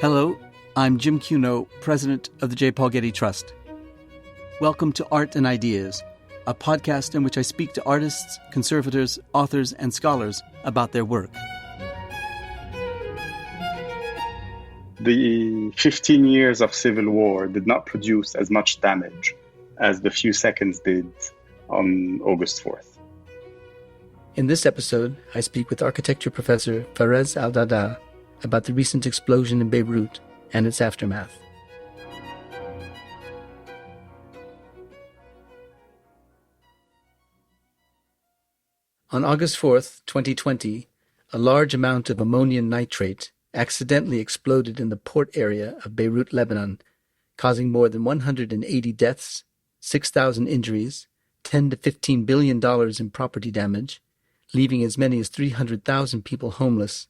Hello, I'm Jim Cuno, president of the J. Paul Getty Trust. Welcome to Art and Ideas, a podcast in which I speak to artists, conservators, authors, and scholars about their work. The 15 years of civil war did not produce as much damage as the few seconds did on August 4th. In this episode, I speak with architecture professor Farez Al-Dada about the recent explosion in Beirut and its aftermath. On August 4th, 2020, a large amount of ammonium nitrate accidentally exploded in the port area of Beirut, Lebanon, causing more than 180 deaths, 6,000 injuries, $10 to $15 billion in property damage, leaving as many as 300,000 people homeless,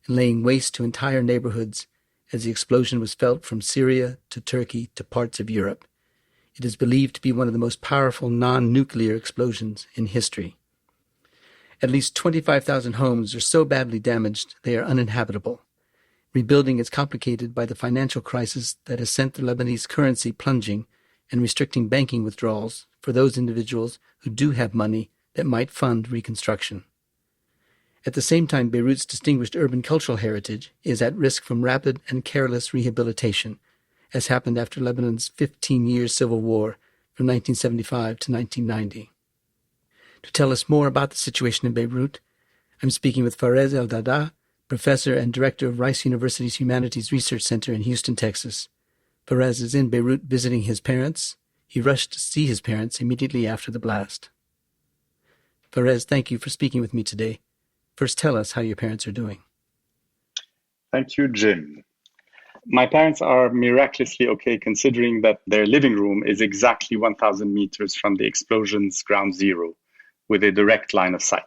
and laying waste to entire neighborhoods as the explosion was felt from Syria to Turkey to parts of Europe. It is believed to be one of the most powerful non-nuclear explosions in history. At least 25,000 homes are so badly damaged they are uninhabitable. Rebuilding is complicated by the financial crisis that has sent the Lebanese currency plunging and restricting banking withdrawals for those individuals who do have money that might fund reconstruction. At the same time, Beirut's distinguished urban cultural heritage is at risk from rapid and careless rehabilitation, as happened after Lebanon's 15-year civil war from 1975 to 1990. To tell us more about the situation in Beirut, I'm speaking with Farez Al-Dada, professor and director of Rice University's Humanities Research Center in Houston, Texas. Farez is in Beirut visiting his parents. He rushed to see his parents immediately after the blast. Farez, thank you for speaking with me today. First, tell us how your parents are doing. Thank you, Jim. My parents are miraculously okay, considering that their living room is exactly 1,000 meters from the explosion's ground zero, with a direct line of sight.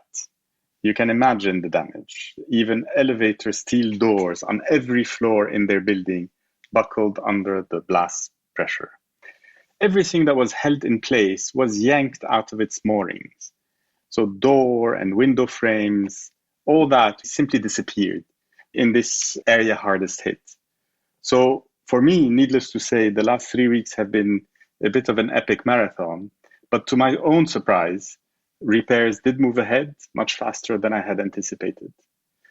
You can imagine the damage. Even elevator steel doors on every floor in their building buckled under the blast pressure. Everything that was held in place was yanked out of its moorings. So door and window frames, all that simply disappeared in this area hardest hit. So for me, needless to say, the last 3 weeks have been a bit of an epic marathon. But to my own surprise, repairs did move ahead much faster than I had anticipated.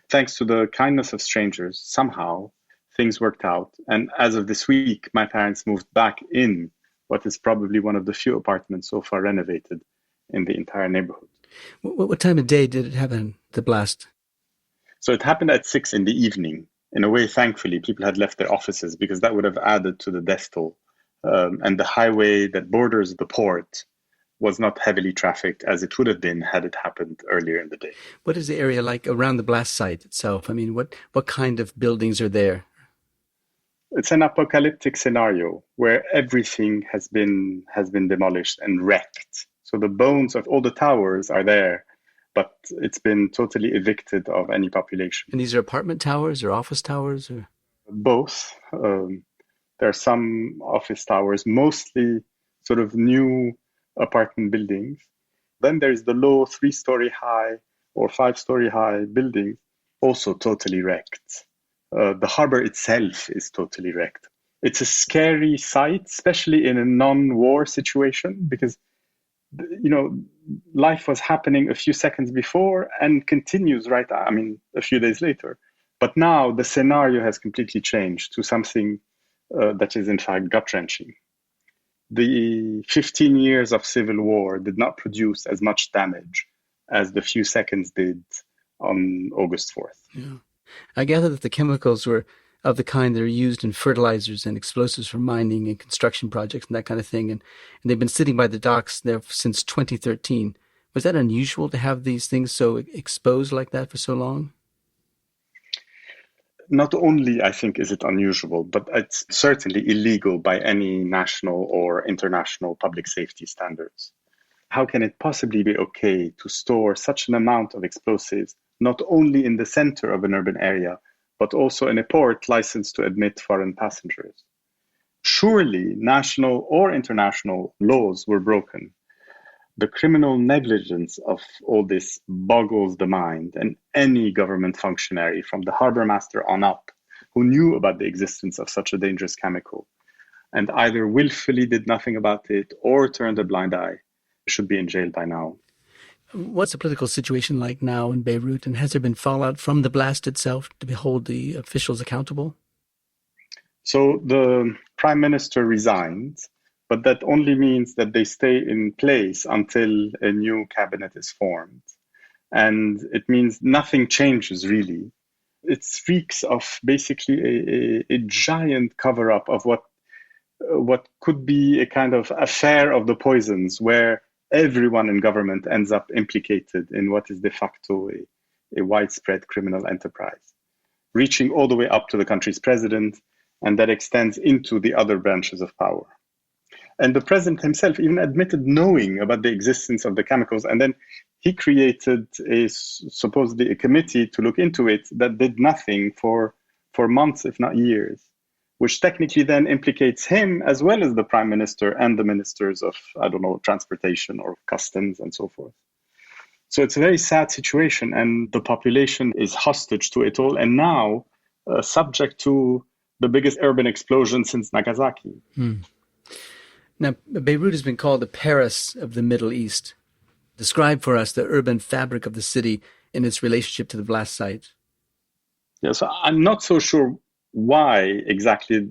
Thanks to the kindness of strangers, somehow things worked out. And as of this week, my parents moved back in what is probably one of the few apartments so far renovated in the entire neighborhood. What time of day did it happen, the blast? So it happened at 6 in the evening. In a way, thankfully, people had left their offices because that would have added to the death toll. And the highway that borders the port was not heavily trafficked as it would have been had it happened earlier in the day. What is the area like around the blast site itself? I mean, what kind of buildings are there? It's an apocalyptic scenario where everything has been demolished and wrecked. So the bones of all the towers are there, but it's been totally evicted of any population. And these are apartment towers or office towers? Or both. There are some office towers, mostly sort of new apartment buildings. Then there's the low 3-story high or 5-story high buildings, also totally wrecked. The harbor itself is totally wrecked. It's a scary sight, especially in a non-war situation, because life was happening a few seconds before and continues a few days later. But now the scenario has completely changed to something that is in fact gut-wrenching. The 15 years of civil war did not produce as much damage as the few seconds did on August 4th. Yeah. I gather that the chemicals were of the kind that are used in fertilizers and explosives for mining and construction projects and that kind of thing. And they've been sitting by the docks there since 2013. Was that unusual to have these things so exposed like that for so long? Not only, I think, is it unusual, but it's certainly illegal by any national or international public safety standards. How can it possibly be okay to store such an amount of explosives, not only in the center of an urban area, but also in a port licensed to admit foreign passengers? Surely national or international laws were broken. The criminal negligence of all this boggles the mind, and any government functionary from the harbor master on up who knew about the existence of such a dangerous chemical and either willfully did nothing about it or turned a blind eye should be in jail by now. What's the political situation like now in Beirut, and has there been fallout from the blast itself to hold the officials accountable? So the prime minister resigned, but that only means that they stay in place until a new cabinet is formed. And it means nothing changes really. It reeks of basically a giant cover-up of what could be a kind of affair of the poisons, where everyone in government ends up implicated in what is de facto a widespread criminal enterprise, reaching all the way up to the country's president, and that extends into the other branches of power. And the president himself even admitted knowing about the existence of the chemicals, and then he created supposedly a committee to look into it that did nothing for months, if not years, which technically then implicates him as well as the prime minister and the ministers of, transportation or customs and so forth. So it's a very sad situation, and the population is hostage to it all, and now subject to the biggest urban explosion since Nagasaki. Now, Beirut has been called the Paris of the Middle East. Describe for us the urban fabric of the city in its relationship to the blast site. Yeah, so I'm not so sure why exactly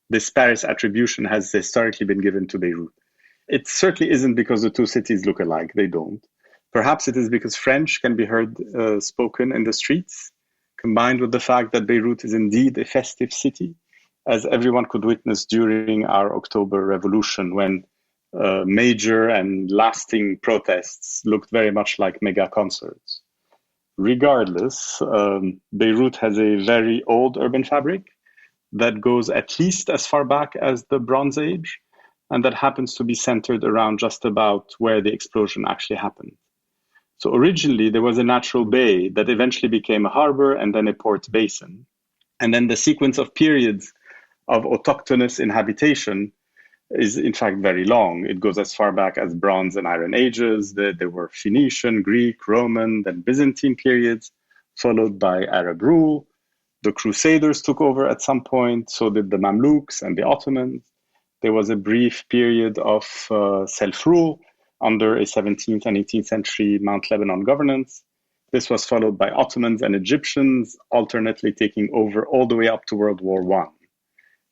this Paris attribution has historically been given to Beirut. It certainly isn't because the two cities look alike. They don't. Perhaps it is because French can be heard spoken in the streets, combined with the fact that Beirut is indeed a festive city, as everyone could witness during our October Revolution, when major and lasting protests looked very much like mega concerts. Regardless, Beirut has a very old urban fabric that goes at least as far back as the Bronze Age, and that happens to be centered around just about where the explosion actually happened. So originally, there was a natural bay that eventually became a harbor and then a port basin. And then the sequence of periods of autochthonous inhabitation is in fact very long. It goes as far back as Bronze and Iron Ages. There were Phoenician, Greek, Roman, then Byzantine periods, followed by Arab rule. The Crusaders took over at some point, so did the Mamluks and the Ottomans. There was a brief period of self-rule under a 17th and 18th century Mount Lebanon governance. This was followed by Ottomans and Egyptians, alternately taking over all the way up to World War I,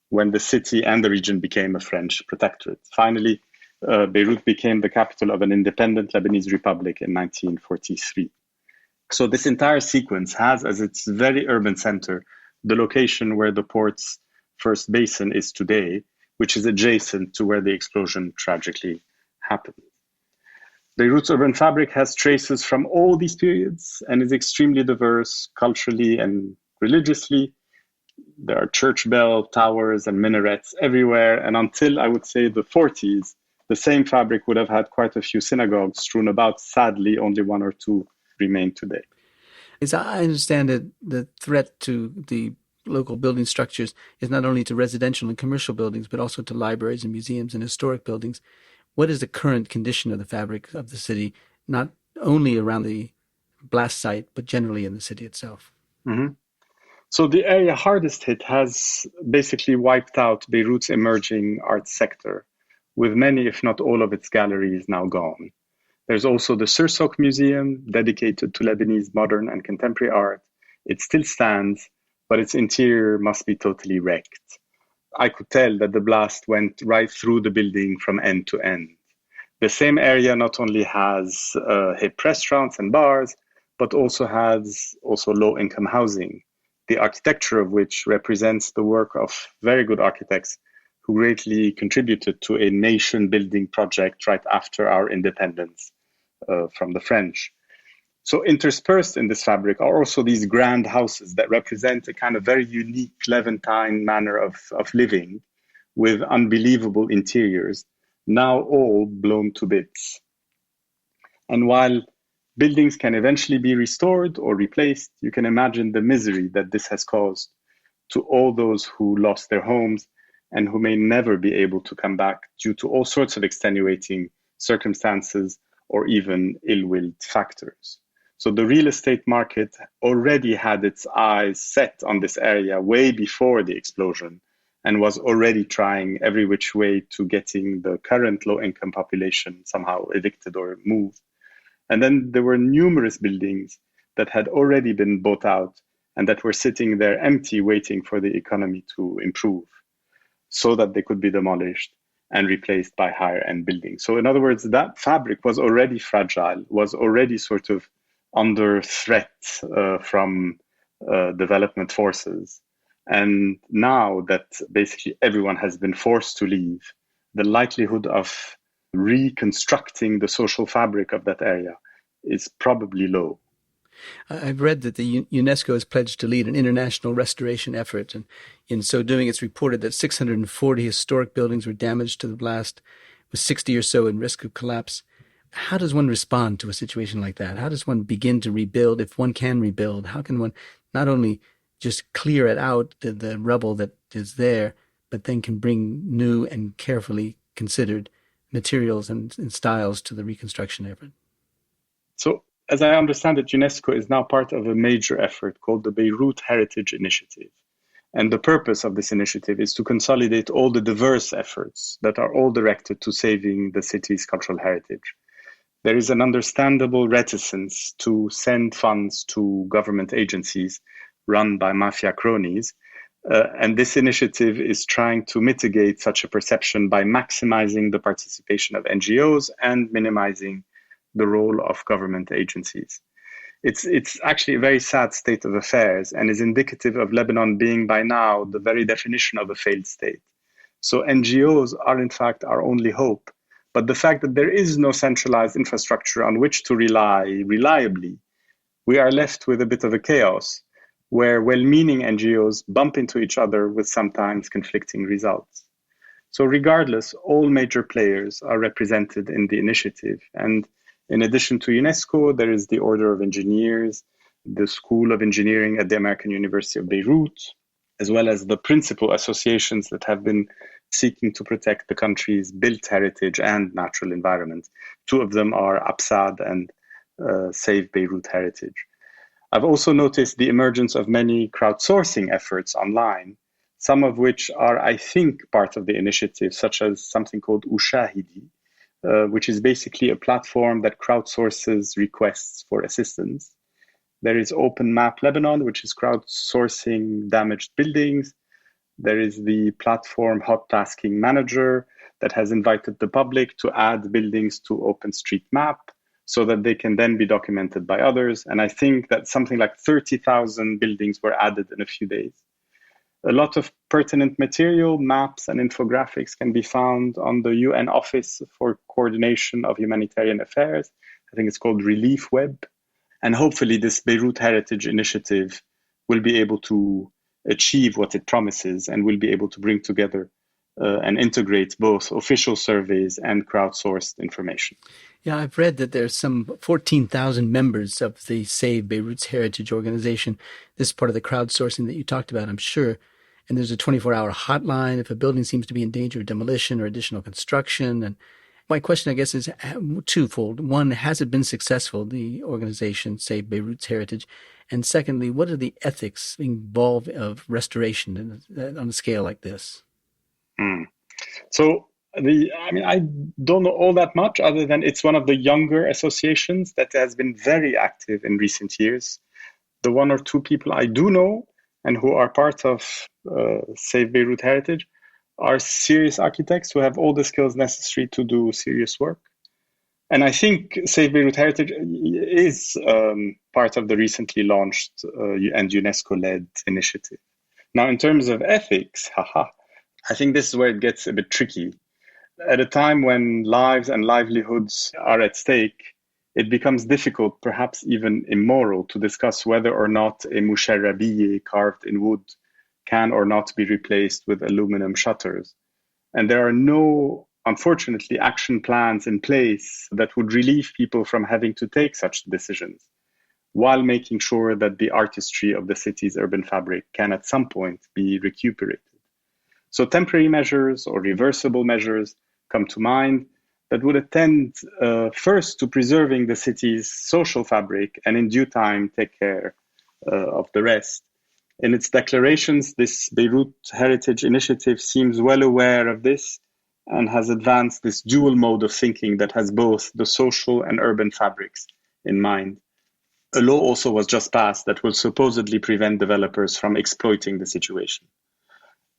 when the city and the region became a French protectorate. Finally, Beirut became the capital of an independent Lebanese republic in 1943. So this entire sequence has as its very urban center the location where the port's first basin is today, which is adjacent to where the explosion tragically happened. Beirut's urban fabric has traces from all these periods and is extremely diverse culturally and religiously. There are church bell towers and minarets everywhere, and until I would say the 40s, the same fabric would have had quite a few synagogues strewn about. Sadly, only one or two remain today. As I understand it, the threat to the local building structures is not only to residential and commercial buildings, but also to libraries and museums and historic buildings. What is the current condition of the fabric of the city, not only around the blast site, but generally in the city itself? Mm-hmm. So the area hardest hit has basically wiped out Beirut's emerging art sector, with many, if not all of its galleries now gone. There's also the Sursok Museum, dedicated to Lebanese modern and contemporary art. It still stands, but its interior must be totally wrecked. I could tell that the blast went right through the building from end to end. The same area not only has hip restaurants and bars, but also has low-income housing, the architecture of which represents the work of very good architects who greatly contributed to a nation-building project right after our independence from the French. So interspersed in this fabric are also these grand houses that represent a kind of very unique Levantine manner of living with unbelievable interiors, now all blown to bits. And while buildings can eventually be restored or replaced, you can imagine the misery that this has caused to all those who lost their homes and who may never be able to come back due to all sorts of extenuating circumstances or even ill-willed factors. So the real estate market already had its eyes set on this area way before the explosion and was already trying every which way to getting the current low-income population somehow evicted or moved. And then there were numerous buildings that had already been bought out and that were sitting there empty, waiting for the economy to improve so that they could be demolished and replaced by higher end buildings. So in other words, that fabric was already fragile, was already sort of under threat from development forces. And now that basically everyone has been forced to leave, the likelihood of reconstructing the social fabric of that area is probably low. I've read that the UNESCO has pledged to lead an international restoration effort, and in so doing, it's reported that 640 historic buildings were damaged to the blast, with 60 or so in risk of collapse. How does one respond to a situation like that? How does one begin to rebuild, if one can rebuild? How can one not only just clear it out, the rubble that is there, but then can bring new and carefully considered materials and styles to the reconstruction effort? So, as I understand it, UNESCO is now part of a major effort called the Beirut Heritage Initiative. And the purpose of this initiative is to consolidate all the diverse efforts that are all directed to saving the city's cultural heritage. There is an understandable reticence to send funds to government agencies run by mafia cronies. And this initiative is trying to mitigate such a perception by maximizing the participation of NGOs and minimizing the role of government agencies. It's actually a very sad state of affairs and is indicative of Lebanon being by now the very definition of a failed state. So NGOs are in fact our only hope. But the fact that there is no centralized infrastructure on which to rely reliably, we are left with a bit of a chaos where well-meaning NGOs bump into each other with sometimes conflicting results. So regardless, all major players are represented in the initiative. And in addition to UNESCO, there is the Order of Engineers, the School of Engineering at the American University of Beirut, as well as the principal associations that have been seeking to protect the country's built heritage and natural environment. Two of them are APSAD and Save Beirut Heritage. I've also noticed the emergence of many crowdsourcing efforts online, some of which are, I think, part of the initiative, such as something called Ushahidi, which is basically a platform that crowdsources requests for assistance. There is Open Map Lebanon, which is crowdsourcing damaged buildings. There is the platform Hot Tasking Manager that has invited the public to add buildings to OpenStreetMap so that they can then be documented by others. And I think that something like 30,000 buildings were added in a few days. A lot of pertinent material, maps and infographics can be found on the UN Office for Coordination of Humanitarian Affairs. I think it's called Relief Web. And hopefully this Beirut Heritage Initiative will be able to achieve what it promises and will be able to bring together and integrate both official surveys and crowdsourced information. Yeah, I've read that there's some 14,000 members of the Save Beirut's Heritage organization. This is part of the crowdsourcing that you talked about, I'm sure. And there's a 24-hour hotline if a building seems to be in danger of demolition or additional construction. And my question, I guess, is twofold. One, has it been successful, the organization Save Beirut's Heritage? And secondly, what are the ethics involved of restoration on a scale like this? So, I don't know all that much other than it's one of the younger associations that has been very active in recent years. The one or two people I do know and who are part of Save Beirut Heritage are serious architects who have all the skills necessary to do serious work. And I think Save Beirut Heritage is part of the recently launched and UNESCO-led initiative. Now, in terms of ethics, I think this is where it gets a bit tricky. At a time when lives and livelihoods are at stake, it becomes difficult, perhaps even immoral, to discuss whether or not a musharrabiyeh carved in wood can or not be replaced with aluminum shutters. And there are no, unfortunately, action plans in place that would relieve people from having to take such decisions, while making sure that the artistry of the city's urban fabric can at some point be recuperated. So temporary measures or reversible measures come to mind, that would attend first to preserving the city's social fabric and in due time take care of the rest. In its declarations, this Beirut Heritage Initiative seems well aware of this and has advanced this dual mode of thinking that has both the social and urban fabrics in mind. A law also was just passed that will supposedly prevent developers from exploiting the situation.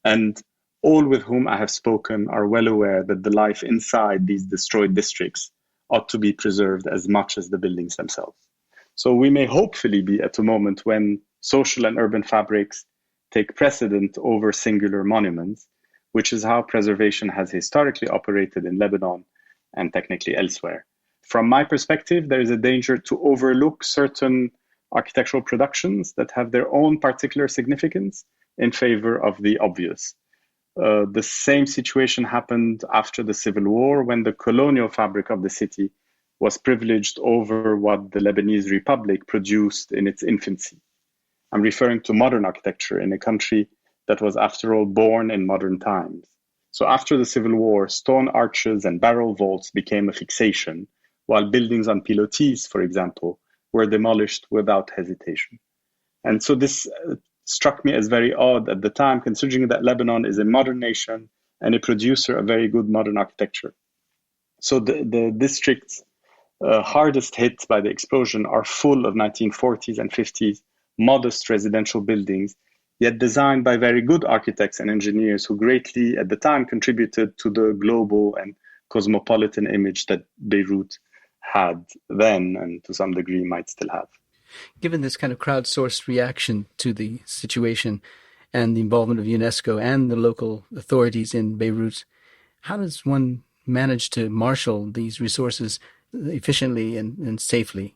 And all with whom I have spoken are well aware that the life inside these destroyed districts ought to be preserved as much as the buildings themselves. So we may hopefully be at a moment when social and urban fabrics take precedent over singular monuments, which is how preservation has historically operated in Lebanon and technically elsewhere. From my perspective, there is a danger to overlook certain architectural productions that have their own particular significance in favor of the obvious. The same situation happened after the Civil War when the colonial fabric of the city was privileged over what the Lebanese Republic produced in its infancy. I'm referring to modern architecture in a country that was, after all, born in modern times. So after the Civil War, stone arches and barrel vaults became a fixation, while buildings on pilotis, for example, were demolished without hesitation. And so this struck me as very odd at the time, considering that Lebanon is a modern nation and a producer of very good modern architecture. So the districts hardest hit by the explosion are full of 1940s and 50s modest residential buildings, yet designed by very good architects and engineers who greatly, at the time, contributed to the global and cosmopolitan image that Beirut had then and to some degree might still have. Given this kind of crowdsourced reaction to the situation and the involvement of UNESCO and the local authorities in Beirut, how does one manage to marshal these resources efficiently and safely?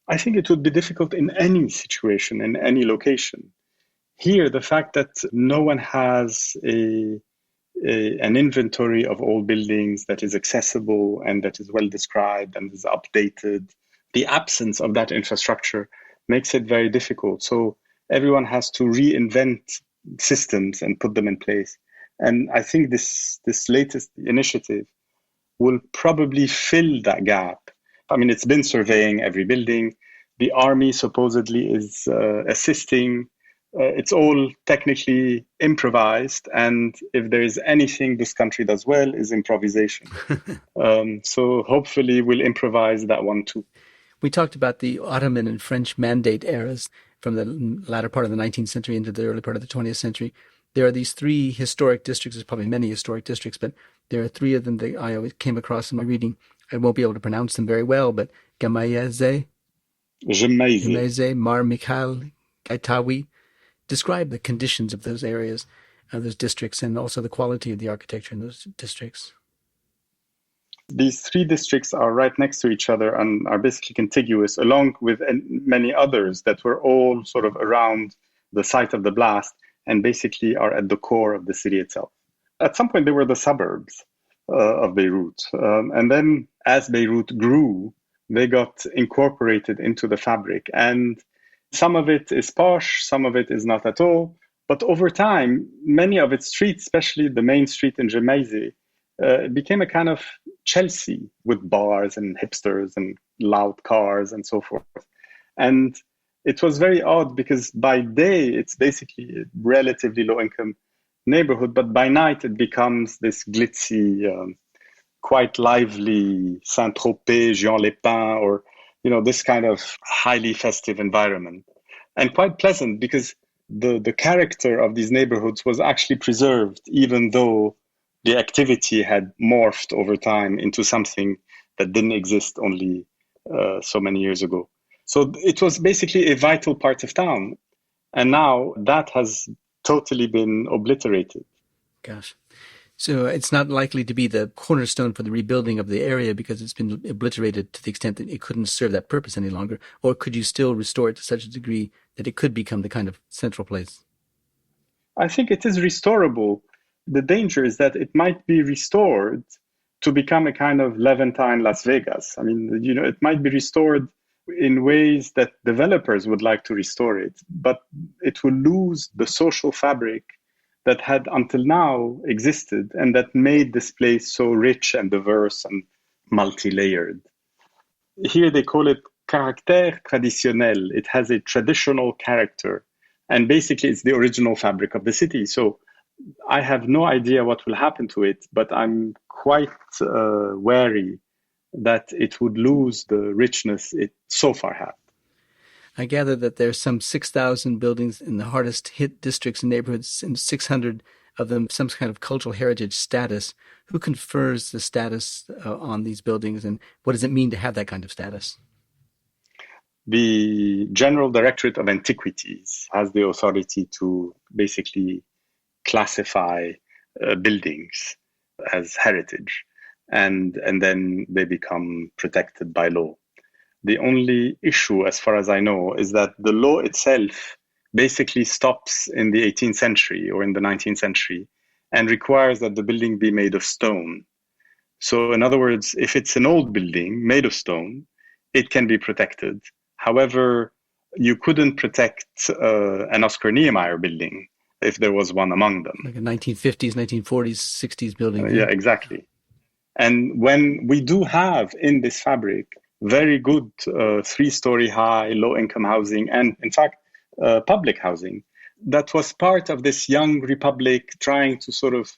I think it would be difficult in any situation, in any location. Here, the fact that no one has an inventory of all buildings that is accessible and that is well described and is updated, the absence of that infrastructure makes it very difficult. So everyone has to reinvent systems and put them in place. And I think this latest initiative will probably fill that gap. I mean, it's been surveying every building. The army supposedly is assisting. It's all technically improvised. And if there is anything this country does well, is improvisation. So hopefully we'll improvise that one too. We talked about the Ottoman and French Mandate eras from the latter part of the 19th century into the early part of the 20th century. There are these three historic districts. There's probably many historic districts, but there are three of them that I always came across in my reading. I won't be able to pronounce them very well, but Gemayeze, Mar Mikhail, Gaitawi. Describe the conditions of those areas, those districts, and also the quality of the architecture in those districts. These three districts are right next to each other and are basically contiguous, along with many others that were all sort of around the site of the blast and basically are at the core of the city itself. At some point, they were the suburbs of Beirut. And then as Beirut grew, they got incorporated into the fabric. And some of it is posh, some of it is not at all. But over time, many of its streets, especially the main street in Gemayze, it became a kind of Chelsea with bars and hipsters and loud cars and so forth. And it was very odd because by day, it's basically a relatively low-income neighborhood, but by night, it becomes this glitzy, quite lively Saint-Tropez, Jean-les-Pins, or this kind of highly festive environment. And quite pleasant because the character of these neighborhoods was actually preserved, even though the activity had morphed over time into something that didn't exist only so many years ago. So it was basically a vital part of town. And now that has totally been obliterated. Gosh. So it's not likely to be the cornerstone for the rebuilding of the area because it's been obliterated to the extent that it couldn't serve that purpose any longer? Or could you still restore it to such a degree that it could become the kind of central place? I think it is restorable. The danger is that it might be restored to become a kind of Levantine Las Vegas. I mean, it might be restored in ways that developers would like to restore it, but it will lose the social fabric that had until now existed and that made this place so rich and diverse and multi-layered. Here they call it caractère traditionnel. It has a traditional character. And basically, it's the original fabric of the city. So I have no idea what will happen to it, but I'm quite wary that it would lose the richness it so far had. I gather that there's some 6,000 buildings in the hardest hit districts and neighborhoods, and 600 of them some kind of cultural heritage status. Who confers the status on these buildings, and what does it mean to have that kind of status? The General Directorate of Antiquities has the authority to basically classify buildings as heritage, and then they become protected by law. The only issue, as far as I know, is that the law itself basically stops in the 18th century or in the 19th century and requires that the building be made of stone. So in other words, if it's an old building made of stone, it can be protected. However, you couldn't protect an Oscar Niemeyer building if there was one among them. Like a 1950s, 1940s, 60s building. Yeah, exactly. And when we do have in this fabric very good 3-story high, low-income housing, and in fact, public housing, that was part of this young republic trying to sort of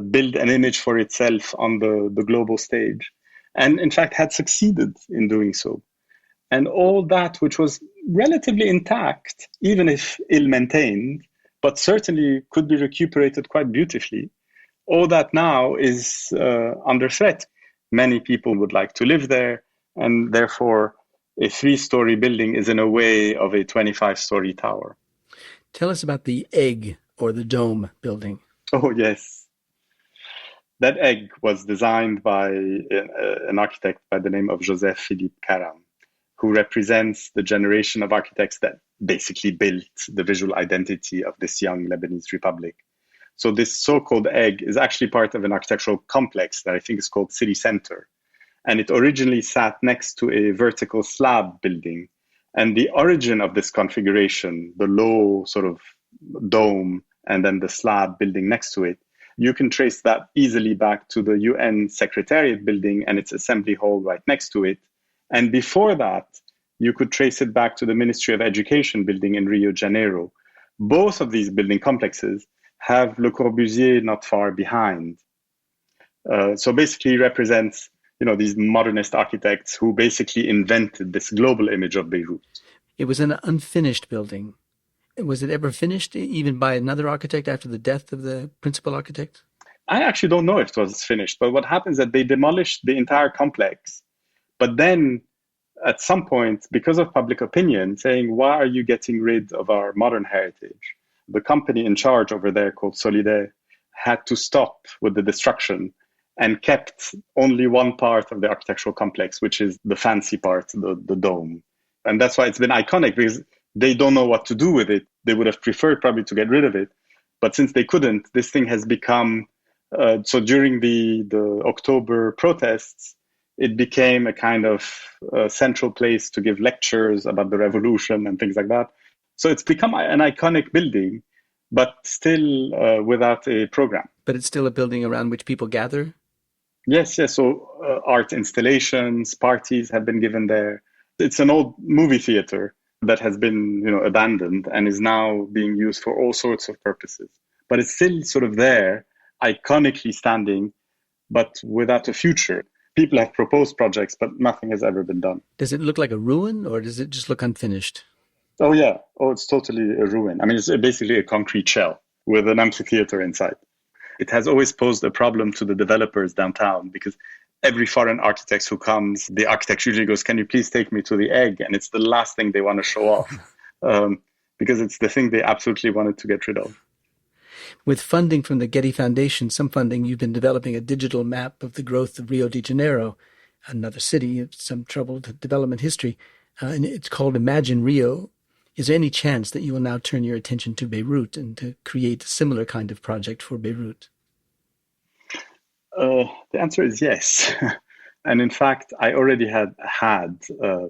build an image for itself on the global stage, and in fact had succeeded in doing so. And all that which was relatively intact, even if ill-maintained, but certainly could be recuperated quite beautifully, all that now is under threat. Many people would like to live there, and therefore a 3-story building is in a way of a 25-story tower. Tell us about the egg or the dome building. Oh, yes. That egg was designed by an architect by the name of Joseph Philippe Caram, who represents the generation of architects that basically built the visual identity of this young Lebanese republic. So this so-called egg is actually part of an architectural complex that I think is called City Center. And it originally sat next to a vertical slab building. And the origin of this configuration, the low sort of dome and then the slab building next to it, you can trace that easily back to the UN Secretariat building and its assembly hall right next to it. And before that, you could trace it back to the Ministry of Education building in Rio de Janeiro. Both of these building complexes have Le Corbusier not far behind. So basically represents, these modernist architects who basically invented this global image of Beirut. It was an unfinished building. Was it ever finished even by another architect after the death of the principal architect? I actually don't know if it was finished, but what happens is that they demolished the entire complex. But then at some point, because of public opinion, saying, why are you getting rid of our modern heritage? The company in charge over there called Solidaire had to stop with the destruction and kept only one part of the architectural complex, which is the fancy part, the dome. And that's why it's been iconic, because they don't know what to do with it. They would have preferred probably to get rid of it. But since they couldn't, this thing has become, so during the October protests, it became a kind of central place to give lectures about the revolution and things like that. So it's become an iconic building, but still without a program. But it's still a building around which people gather? Yes. So art installations, parties have been given there. It's an old movie theater that has been, abandoned and is now being used for all sorts of purposes. But it's still sort of there, iconically standing, but without a future. People have proposed projects, but nothing has ever been done. Does it look like a ruin, or does it just look unfinished? Oh, yeah. Oh, it's totally a ruin. I mean, it's basically a concrete shell with an amphitheater inside. It has always posed a problem to the developers downtown, because every foreign architect who comes, the architect usually goes, can you please take me to the egg? And it's the last thing they want to show off because it's the thing they absolutely wanted to get rid of. With funding from the Getty Foundation, some funding, you've been developing a digital map of the growth of Rio de Janeiro, another city of some troubled development history. And it's called Imagine Rio. Is there any chance that you will now turn your attention to Beirut and to create a similar kind of project for Beirut? The answer is yes. And in fact, I already had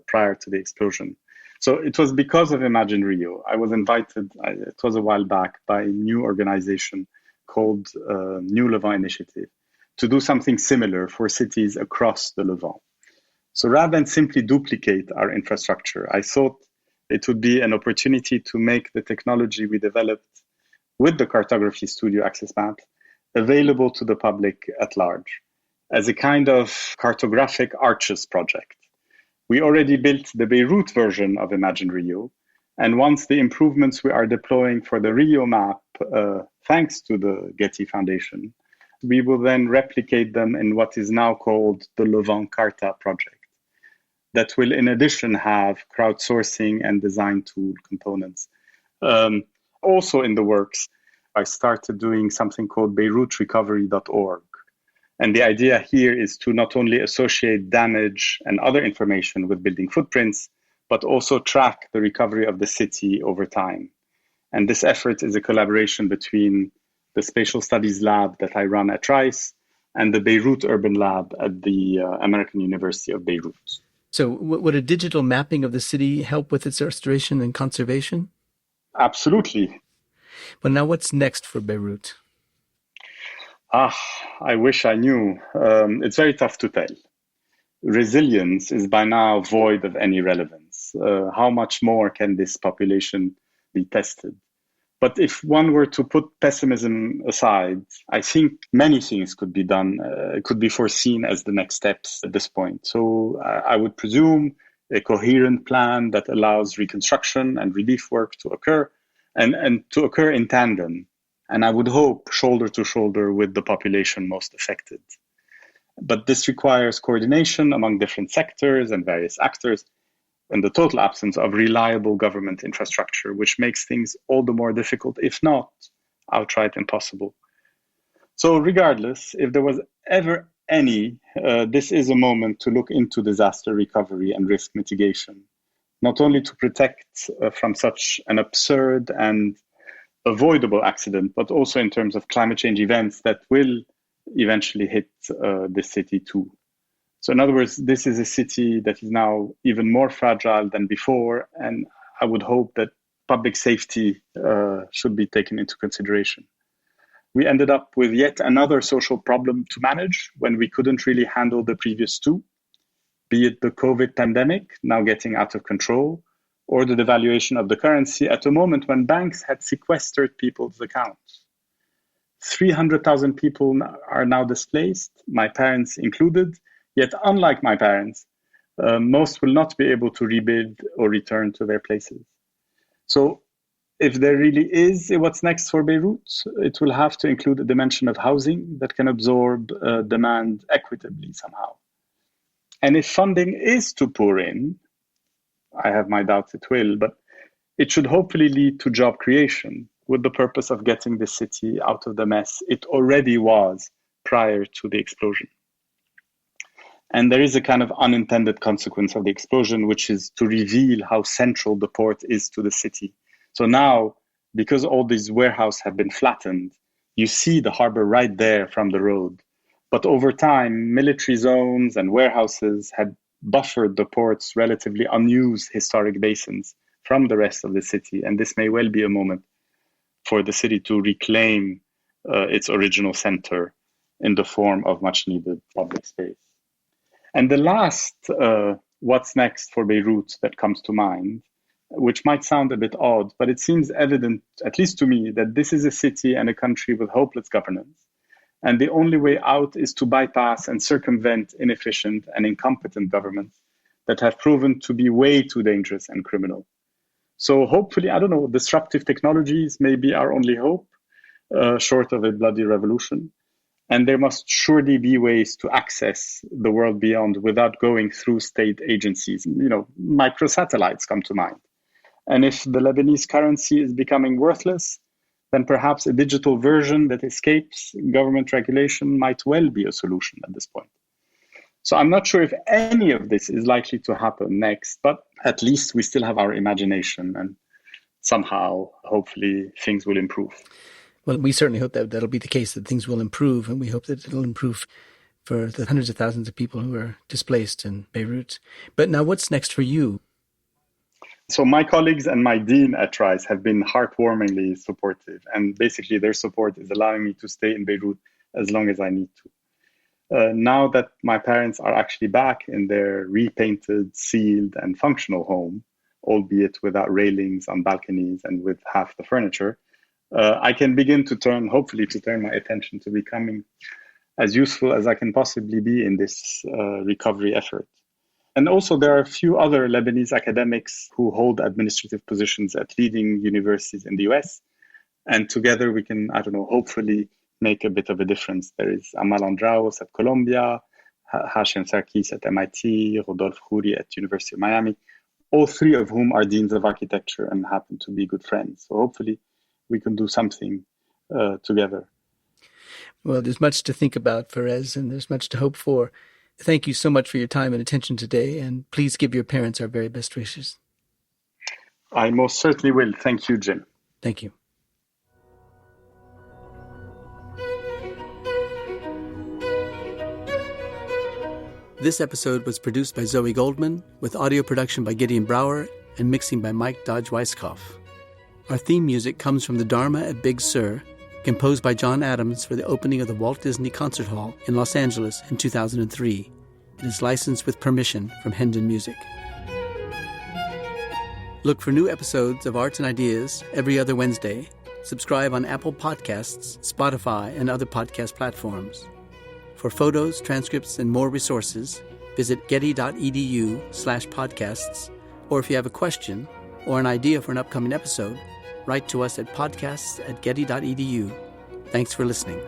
prior to the explosion, So it was because of Imagine Rio. I was invited, it was a while back, by a new organization called New Levant Initiative to do something similar for cities across the Levant. So rather than simply duplicate our infrastructure, I thought it would be an opportunity to make the technology we developed with the Cartography Studio Access Map available to the public at large as a kind of cartographic arches project. We already built the Beirut version of Imagine Rio, and once the improvements we are deploying for the Rio map, thanks to the Getty Foundation, we will then replicate them in what is now called the Levant Carta project. That will, in addition, have crowdsourcing and design tool components. Also in the works, I started doing something called beirutrecovery.org. And the idea here is to not only associate damage and other information with building footprints, but also track the recovery of the city over time. And this effort is a collaboration between the Spatial Studies Lab that I run at Rice and the Beirut Urban Lab at the American University of Beirut. So would a digital mapping of the city help with its restoration and conservation? Absolutely. But now what's next for Beirut? I wish I knew. It's very tough to tell. Resilience is by now void of any relevance. How much more can this population be tested? But if one were to put pessimism aside, I think many things could be done, could be foreseen as the next steps at this point. So I would presume a coherent plan that allows reconstruction and relief work to occur and to occur in tandem. And I would hope shoulder to shoulder with the population most affected. But this requires coordination among different sectors and various actors, and the total absence of reliable government infrastructure, which makes things all the more difficult, if not outright impossible. So regardless, if there was ever any, this is a moment to look into disaster recovery and risk mitigation, not only to protect from such an absurd and avoidable accident, but also in terms of climate change events that will eventually hit this city too. So in other words, this is a city that is now even more fragile than before, and I would hope that public safety should be taken into consideration. We ended up with yet another social problem to manage when we couldn't really handle the previous two, be it the COVID pandemic now getting out of control, or the devaluation of the currency at a moment when banks had sequestered people's accounts. 300,000 people are now displaced, my parents included, yet unlike my parents, most will not be able to rebuild or return to their places. So if there really is a what's next for Beirut, it will have to include a dimension of housing that can absorb demand equitably somehow. And if funding is to pour in, I have my doubts it will, but it should hopefully lead to job creation with the purpose of getting the city out of the mess it already was prior to the explosion. And there is a kind of unintended consequence of the explosion, which is to reveal how central the port is to the city. So now, because all these warehouses have been flattened, you see the harbor right there from the road. But over time, military zones and warehouses had buffered the port's relatively unused historic basins from the rest of the city. And this may well be a moment for the city to reclaim its original center in the form of much needed public space. And the last what's next for Beirut that comes to mind, which might sound a bit odd, but it seems evident, at least to me, that this is a city and a country with hopeless governance. And the only way out is to bypass and circumvent inefficient and incompetent governments that have proven to be way too dangerous and criminal. So hopefully, I don't know, disruptive technologies may be our only hope, short of a bloody revolution. And there must surely be ways to access the world beyond without going through state agencies. You know, microsatellites come to mind. And if the Lebanese currency is becoming worthless, then perhaps a digital version that escapes government regulation might well be a solution at this point. So I'm not sure if any of this is likely to happen next, but at least we still have our imagination and somehow, hopefully, things will improve. Well, we certainly hope that that'll be the case, that things will improve, and we hope that it'll improve for the hundreds of thousands of people who are displaced in Beirut. But now what's next for you? So my colleagues and my dean at Rice have been heartwarmingly supportive. And basically their support is allowing me to stay in Beirut as long as I need to. Now that my parents are actually back in their repainted, sealed, and functional home, albeit without railings on balconies and with half the furniture, I can begin to hopefully turn my attention to becoming as useful as I can possibly be in this recovery effort. And also, there are a few other Lebanese academics who hold administrative positions at leading universities in the US. And together we can, hopefully make a bit of a difference. There is Amal Andraus at Columbia, Hashem Sarkis at MIT, Rodolphe Khoury at University of Miami, all three of whom are deans of architecture and happen to be good friends. So hopefully we can do something together. Well, there's much to think about, Fares, and there's much to hope for. Thank you so much for your time and attention today, and please give your parents our very best wishes. I most certainly will. Thank you, Jim. Thank you. This episode was produced by Zoe Goldman, with audio production by Getty and Brower, and mixing by Mike Dodge-Weisskopf. Our theme music comes from the Dharma at Big Sur, composed by John Adams for the opening of the Walt Disney Concert Hall in Los Angeles in 2003. It is licensed with permission from Hendon Music. Look for new episodes of Arts and Ideas every other Wednesday. Subscribe on Apple Podcasts, Spotify, and other podcast platforms. For photos, transcripts, and more resources, visit getty.edu/podcasts, or if you have a question or an idea for an upcoming episode, write to us at podcasts@getty.edu. Thanks for listening.